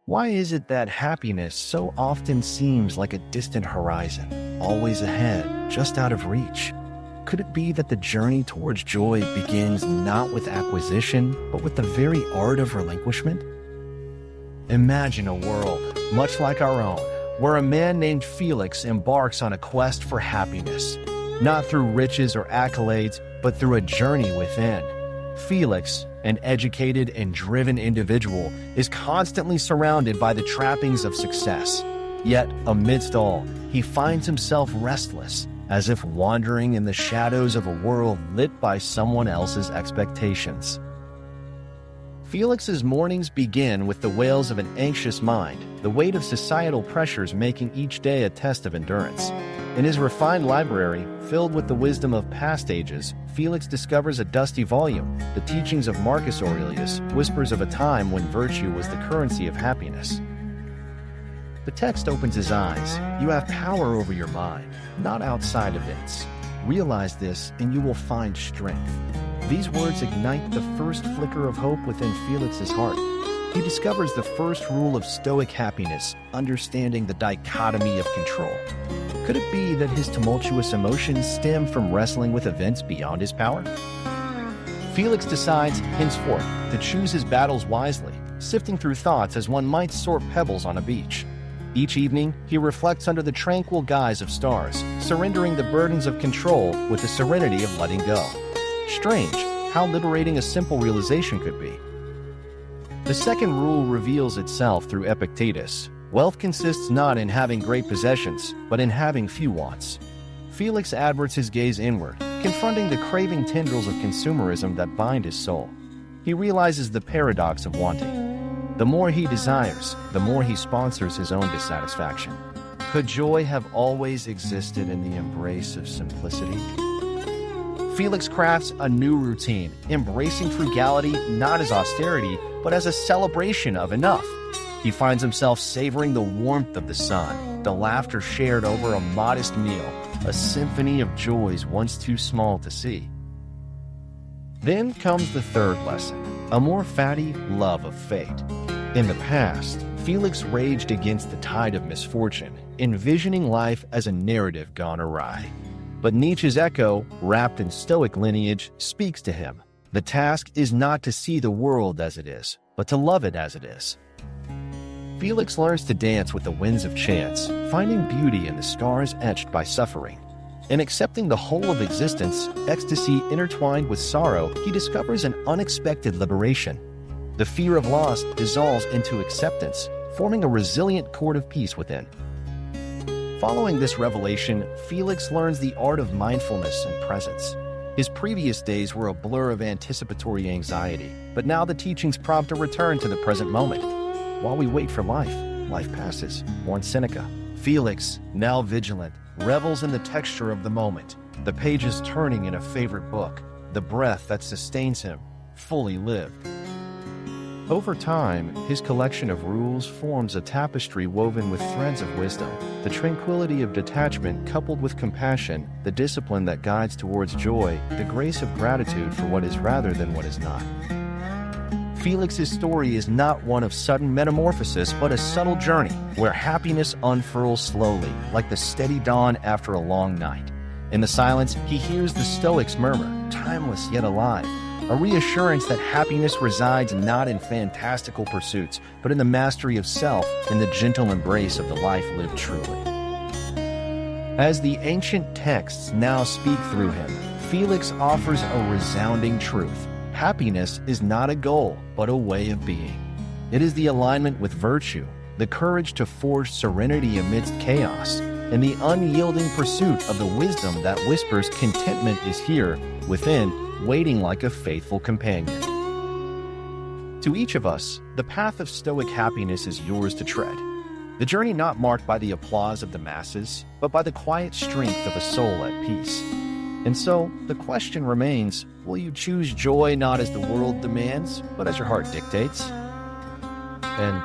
Why is it that happiness so often seems like a distant horizon, always ahead, just out of reach? Could it be that the journey towards joy begins not with acquisition, but with the very art of relinquishment? Imagine a world, much like our own, where a man named Felix embarks on a quest for happiness, not through riches or accolades, but through a journey within. Felix, an educated and driven individual, is constantly surrounded by the trappings of success. Yet, amidst all, he finds himself restless, as if wandering in the shadows of a world lit by someone else's expectations. Felix's mornings begin with the wails of an anxious mind, the weight of societal pressures making each day a test of endurance. In his refined library, filled with the wisdom of past ages, Felix discovers a dusty volume, the teachings of Marcus Aurelius, whispers of a time when virtue was the currency of happiness. The text opens his eyes. You have power over your mind, not outside events. Realize this and you will find strength. These words ignite the first flicker of hope within Felix's heart. He discovers the first rule of Stoic happiness, understanding the dichotomy of control. Could it be that his tumultuous emotions stem from wrestling with events beyond his power? Felix decides, henceforth, to choose his battles wisely, sifting through thoughts as one might sort pebbles on a beach. Each evening, he reflects under the tranquil guise of stars, surrendering the burdens of control with the serenity of letting go. Strange how liberating a simple realization could be. The second rule reveals itself through Epictetus. Wealth consists not in having great possessions, but in having few wants. Felix adverts his gaze inward, confronting the craving tendrils of consumerism that bind his soul. He realizes the paradox of wanting. The more he desires, the more he sponsors his own dissatisfaction. Could joy have always existed in the embrace of simplicity? Felix crafts a new routine, embracing frugality not as austerity, but as a celebration of enough. He finds himself savoring the warmth of the sun, the laughter shared over a modest meal, a symphony of joys once too small to see. Then comes the third lesson, a more fatty love of fate. In the past, Felix raged against the tide of misfortune, envisioning life as a narrative gone awry. But Nietzsche's echo, wrapped in Stoic lineage, speaks to him. The task is not to see the world as it is, but to love it as it is. Felix learns to dance with the winds of chance, finding beauty in the scars etched by suffering. In accepting the whole of existence, ecstasy intertwined with sorrow, he discovers an unexpected liberation. The fear of loss dissolves into acceptance, forming a resilient cord of peace within. Following this revelation, Felix learns the art of mindfulness and presence. His previous days were a blur of anticipatory anxiety, but now the teachings prompt a return to the present moment. While we wait for life, life passes, warned Seneca. Felix, now vigilant, revels in the texture of the moment, the pages turning in a favorite book, the breath that sustains him, fully lived. Over time, his collection of rules forms a tapestry woven with threads of wisdom, the tranquility of detachment coupled with compassion, the discipline that guides towards joy, the grace of gratitude for what is rather than what is not. Felix's story is not one of sudden metamorphosis, but a subtle journey where happiness unfurls slowly, like the steady dawn after a long night. In the silence, he hears the Stoics murmur, timeless yet alive, a reassurance that happiness resides not in fantastical pursuits, but in the mastery of self, in the gentle embrace of the life lived truly. As the ancient texts now speak through him, Felix offers a resounding truth. Happiness is not a goal, but a way of being. It is the alignment with virtue, the courage to forge serenity amidst chaos, and the unyielding pursuit of the wisdom that whispers contentment is here, within, waiting like a faithful companion. To each of us, the path of Stoic happiness is yours to tread. The journey not marked by the applause of the masses, but by the quiet strength of a soul at peace. And so, the question remains, will you choose joy not as the world demands, but as your heart dictates? And